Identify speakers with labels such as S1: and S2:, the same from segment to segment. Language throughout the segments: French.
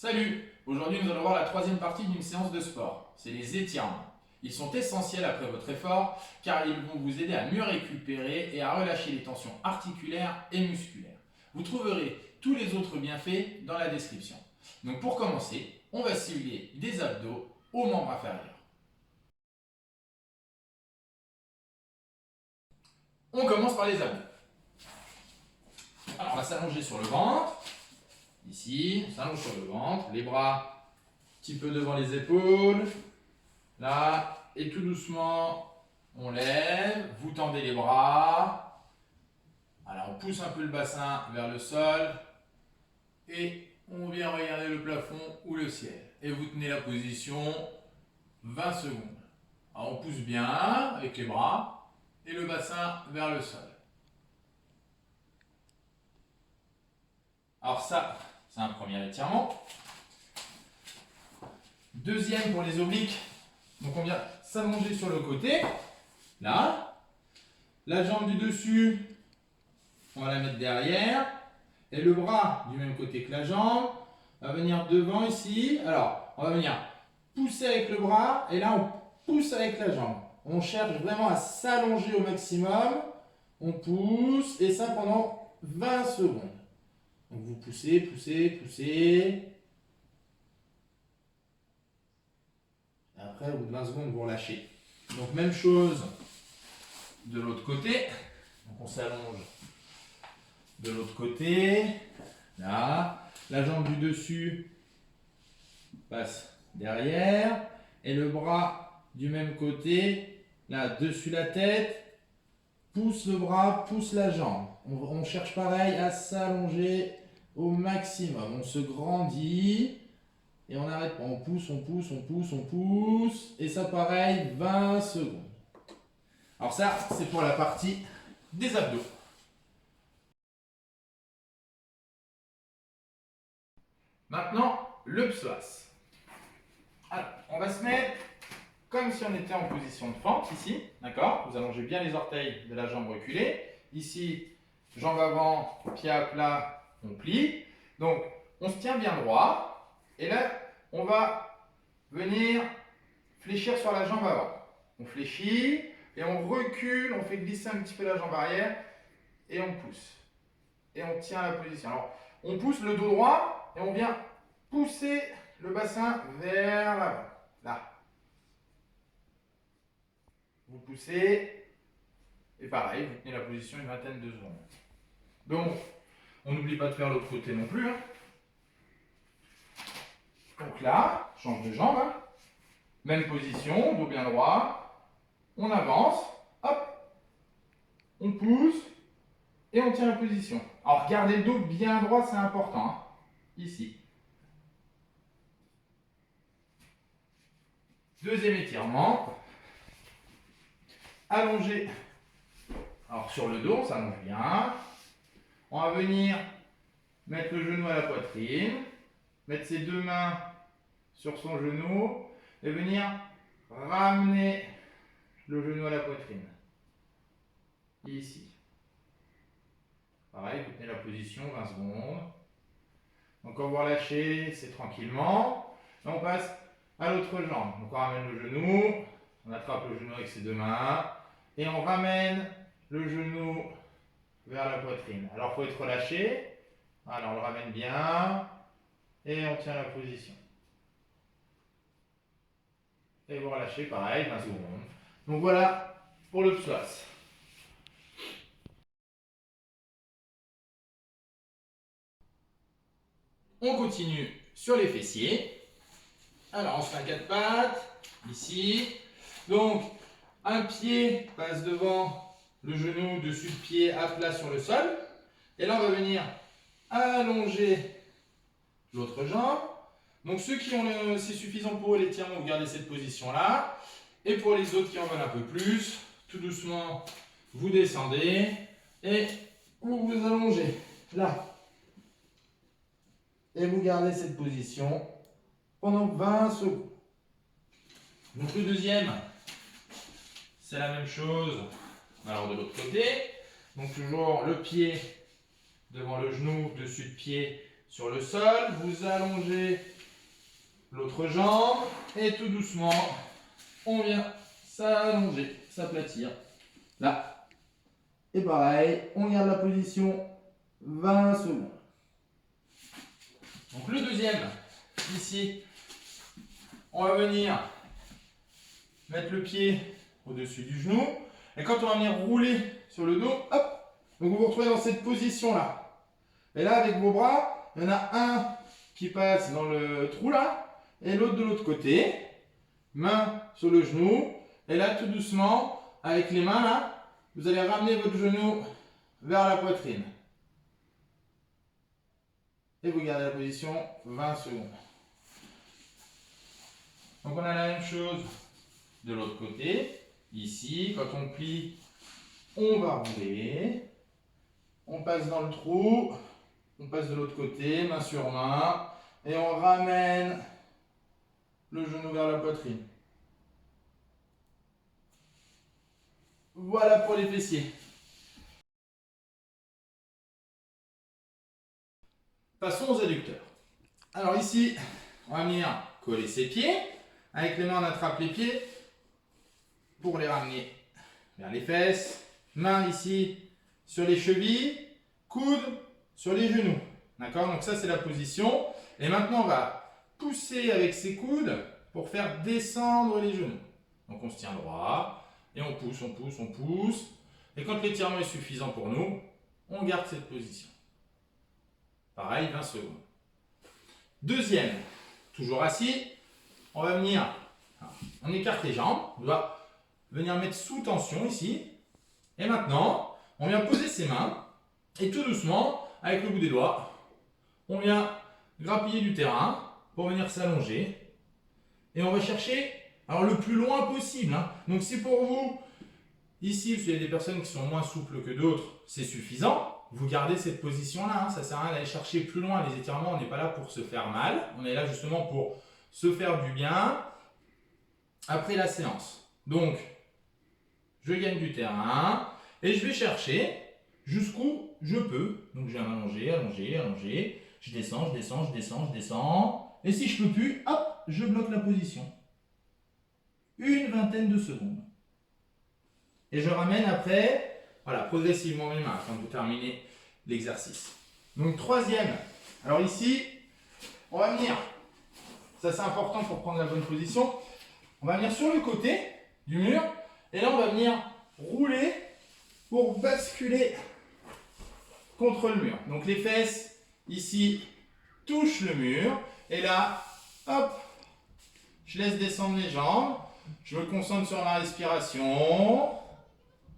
S1: Salut! Aujourd'hui, nous allons voir la troisième partie d'une séance de sport. C'est les étirements. Ils sont essentiels après votre effort car ils vont vous aider à mieux récupérer et à relâcher les tensions articulaires et musculaires. Vous trouverez tous les autres bienfaits dans la description. Donc pour commencer, on va simuler des abdos aux membres inférieurs. On commence par les abdos. Alors on va s'allonger sur le ventre. Ici, on s'allonge sur le ventre, les bras un petit peu devant les épaules. Là, et tout doucement, on lève, vous tendez les bras. Alors, on pousse un peu le bassin vers le sol. Et on vient regarder le plafond ou le ciel. Et vous tenez la position 20 secondes. Alors, on pousse bien avec les bras et le bassin vers le sol. Alors ça, c'est un premier étirement. Deuxième pour les obliques. Donc on vient s'allonger sur le côté. Là. La jambe du dessus, on va la mettre derrière. Et le bras du même côté que la jambe va venir devant ici. Alors, on va venir pousser avec le bras. Et là, on pousse avec la jambe. On cherche vraiment à s'allonger au maximum. On pousse. Et ça pendant 20 secondes. Donc vous poussez, poussez, poussez. Et après, au bout de 20 secondes, vous relâchez. Donc même chose de l'autre côté. Donc on s'allonge de l'autre côté. Là. La jambe du dessus passe derrière. Et le bras du même côté, là, dessus la tête. Pousse le bras, pousse la jambe. On cherche pareil à s'allonger au maximum. On se grandit. Et on n'arrête pas. On pousse, on pousse, on pousse, on pousse. Et ça, pareil, 20 secondes. Alors ça, c'est pour la partie des abdos. Maintenant, le psoas. Alors, on va se mettre comme si on était en position de fente ici. D'accord? Vous allongez bien les orteils de la jambe reculée. Ici, jambe avant, pied à plat, on plie. Donc, on se tient bien droit. Et là, on va venir fléchir sur la jambe avant. On fléchit et on recule, on fait glisser un petit peu la jambe arrière et on pousse. Et on tient la position. Alors, on pousse le dos droit et on vient pousser le bassin vers l'avant. Là. Vous poussez et pareil, vous tenez la position une vingtaine de secondes. Donc, on n'oublie pas de faire l'autre côté non plus. Donc là, change de jambe. Même position, dos bien droit. On avance. Hop. On pousse. Et on tient la position. Alors, gardez le dos bien droit, c'est important. Hein. Ici. Deuxième étirement. Allongé. Alors, sur le dos, on s'allonge bien. On va venir mettre le genou à la poitrine. Mettre ses deux mains sur son genou. Et venir ramener le genou à la poitrine. Ici. Pareil, vous tenez la position 20 secondes. Donc quand vous relâchez, c'est tranquillement. Et on passe à l'autre jambe. Donc on ramène le genou, on attrape le genou avec ses deux mains et on ramène le genou vers la poitrine. Alors il faut être relâché. Alors on le ramène bien et on tient la position. Et vous relâchez, pareil, 20 secondes. Donc voilà pour le psoas. On continue sur les fessiers. Alors, on se fait un 4 pattes, ici. Donc, un pied passe devant le genou, dessus le pied, à plat sur le sol. Et là, on va venir allonger l'autre jambe. Donc, ceux qui ont c'est suffisant pour eux, l'étirement, vous gardez cette position-là. Et pour les autres qui en veulent un peu plus, tout doucement, vous descendez et vous vous allongez. Là. Et vous gardez cette position pendant 20 secondes. Donc le deuxième, c'est la même chose, alors de l'autre côté. Donc toujours le pied devant le genou, dessus le pied sur le sol, vous allongez l'autre jambe et tout doucement, on vient s'allonger, s'aplatir. Là. Et pareil, on garde la position 20 secondes. Donc le deuxième, ici, on va venir mettre le pied au-dessus du genou. Et quand on va venir rouler sur le dos, hop, donc vous vous retrouvez dans cette position-là. Et là, avec vos bras, il y en a un qui passe dans le trou là, et l'autre de l'autre côté. Main sur le genou. Et là, tout doucement, avec les mains là, vous allez ramener votre genou vers la poitrine. Et vous gardez la position 20 secondes. Donc on a la même chose de l'autre côté. Ici, quand on plie, on va rouler. On passe dans le trou. On passe de l'autre côté, main sur main. Et on ramène le genou vers la poitrine. Voilà pour les fessiers. Passons aux adducteurs. Alors ici, on va venir coller ses pieds. Avec les mains, on attrape les pieds pour les ramener vers les fesses. Main ici sur les chevilles, coude sur les genoux. D'accord? Donc ça, c'est la position. Et maintenant, on va pousser avec ses coudes pour faire descendre les genoux. Donc on se tient droit et on pousse, on pousse, on pousse. Et quand l'étirement est suffisant pour nous, on garde cette position. Pareil, 20 secondes. Deuxième, toujours assis, on va venir, on écarte les jambes, on doit venir mettre sous tension ici. Et maintenant, on vient poser ses mains et tout doucement, avec le bout des doigts, on vient grappiller du terrain pour venir s'allonger. Et on va chercher alors le plus loin possible. Donc si pour vous, ici, il y a des personnes qui sont moins souples que d'autres, c'est suffisant. Vous gardez cette position-là, ça ne sert à rien d'aller chercher plus loin. Les étirements, on n'est pas là pour se faire mal. On est là justement pour se faire du bien après la séance. Donc, je gagne du terrain et je vais chercher jusqu'où je peux. Donc, je viens m'allonger, allonger, allonger. Je descends, je descends, je descends, je descends. Et si je ne peux plus, hop, je bloque la position. Une vingtaine de secondes. Et je ramène après, voilà, progressivement mes mains afin de terminer l'exercice. Donc troisième, alors ici, on va venir, ça c'est important pour prendre la bonne position, on va venir sur le côté du mur, et là on va venir rouler pour basculer contre le mur. Donc les fesses, ici, touchent le mur, et là, hop, je laisse descendre les jambes, je me concentre sur ma respiration,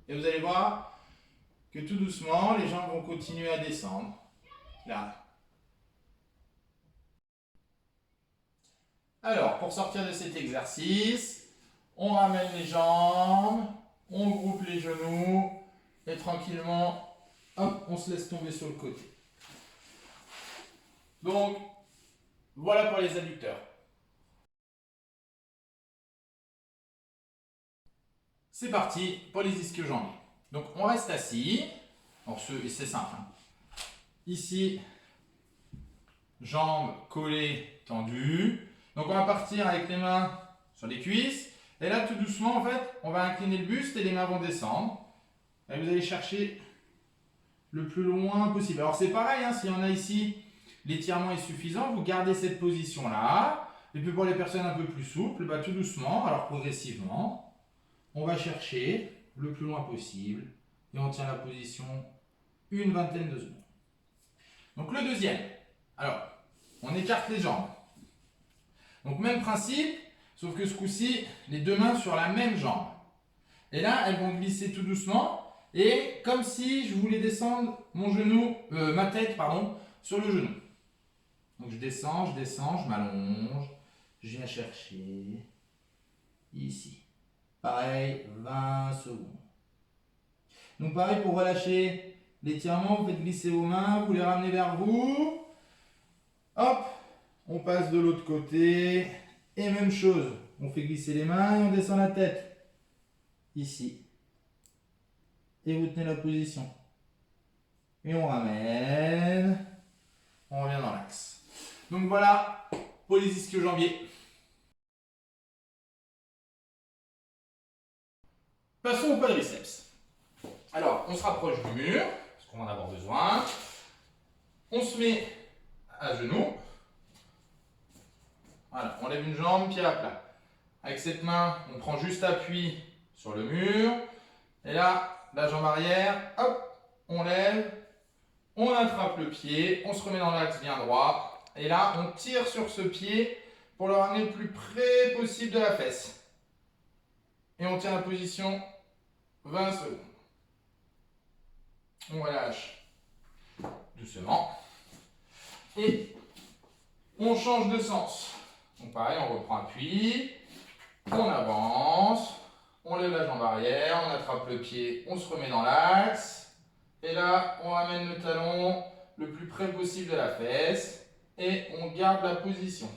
S1: et vous allez voir que tout doucement, les jambes vont continuer à descendre. Là. Alors, pour sortir de cet exercice, on ramène les jambes, on groupe les genoux, et tranquillement, hop, on se laisse tomber sur le côté. Donc, voilà pour les adducteurs. C'est parti pour les ischio-jambiers. Donc on reste assis, c'est simple. Ici, jambes collées, tendues. Donc on va partir avec les mains sur les cuisses. Et là tout doucement en fait, on va incliner le buste et les mains vont descendre. Et vous allez chercher le plus loin possible. Alors c'est pareil, s'il y en a ici, l'étirement est suffisant, vous gardez cette position là. Et puis pour les personnes un peu plus souples, tout doucement, alors progressivement, on va chercher le plus loin possible et on tient la position une vingtaine de secondes. Donc le deuxième, alors on écarte les jambes. Donc même principe, sauf que ce coup-ci, les deux mains sur la même jambe. Et là, elles vont glisser tout doucement et comme si je voulais descendre ma tête sur le genou. Donc je descends, je m'allonge, je viens chercher ici. Pareil, 20 secondes. Donc pareil pour relâcher l'étirement, vous faites glisser vos mains, vous les ramenez vers vous. Hop, on passe de l'autre côté. Et même chose, on fait glisser les mains et on descend la tête. Ici. Et vous tenez la position. Et on ramène. on revient dans l'axe. Donc voilà pour les ischio-jambiers. Passons au quadriceps. Alors, on se rapproche du mur, parce qu'on va en avoir besoin. On se met à genoux. Voilà, on lève une jambe, pied à plat. Avec cette main, on prend juste appui sur le mur. Et là, la jambe arrière, hop, on lève, on attrape le pied, on se remet dans l'axe bien droit. Et là, on tire sur ce pied pour le ramener le plus près possible de la fesse. Et on tient la position 20 secondes. On relâche doucement. Et on change de sens. Donc pareil, on reprend appui, on avance, on lève la jambe arrière, on attrape le pied, on se remet dans l'axe. Et là, on ramène le talon le plus près possible de la fesse et on garde la position.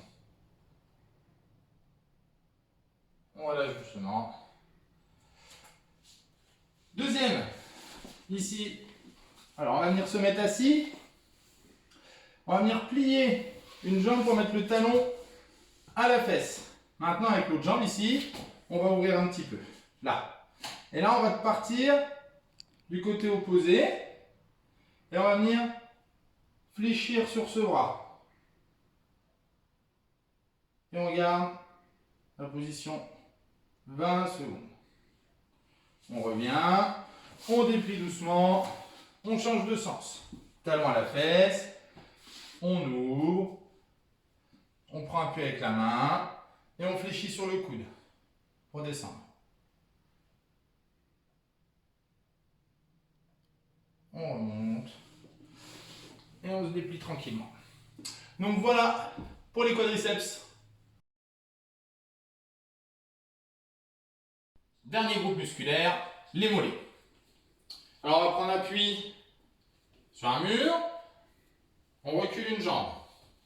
S1: On relâche doucement. Deuxième, ici. Alors, on va venir se mettre assis. On va venir plier une jambe pour mettre le talon à la fesse. Maintenant, avec l'autre jambe ici, on va ouvrir un petit peu. Là. Et là, on va partir du côté opposé. Et on va venir fléchir sur ce bras. Et on garde la position 20 secondes. On revient, on déplie doucement, on change de sens. Talon à la fesse, on ouvre, on prend appui avec la main et on fléchit sur le coude pour descendre. On remonte et on se déplie tranquillement. Donc voilà pour les quadriceps. Dernier groupe musculaire, les mollets. Alors on va prendre appui sur un mur, on recule une jambe,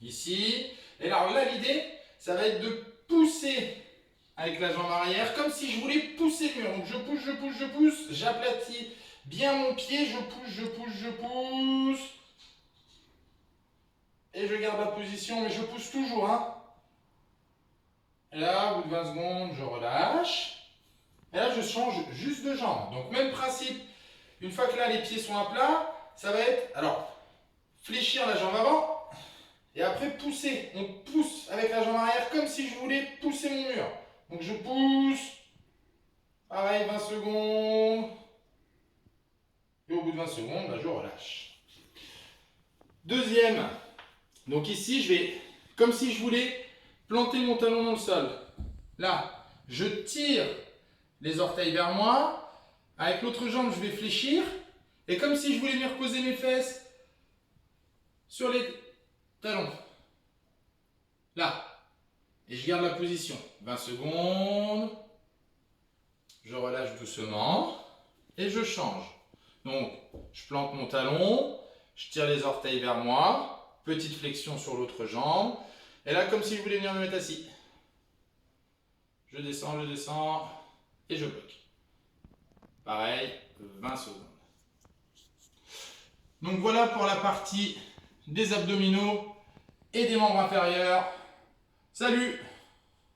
S1: ici, et alors là l'idée, ça va être de pousser avec la jambe arrière, comme si je voulais pousser le mur. Donc je pousse, je pousse, je pousse, j'aplatis bien mon pied, je pousse, je pousse, je pousse, et je garde la position, mais je pousse toujours, hein. Et là, au bout de 20 secondes, je relâche. Et là, je change juste de jambe. Donc, même principe. Une fois que là, les pieds sont à plat, ça va être, alors, fléchir la jambe avant. Et après, pousser. On pousse avec la jambe arrière comme si je voulais pousser mon mur. Donc, je pousse. Pareil, 20 secondes. Et au bout de 20 secondes, bah, je relâche. Deuxième. Donc ici, je vais, comme si je voulais planter mon talon dans le sol. Là, je tire les orteils vers moi. Avec l'autre jambe, je vais fléchir. Et comme si je voulais venir poser mes fesses sur les talons. Là. Et je garde la position. 20 secondes. Je relâche doucement. Et je change. Donc, je plante mon talon. Je tire les orteils vers moi. Petite flexion sur l'autre jambe. Et là, comme si je voulais venir me mettre assis. Je descends et je bloque. Pareil, 20 secondes. Donc voilà pour la partie des abdominaux et des membres inférieurs. Salut!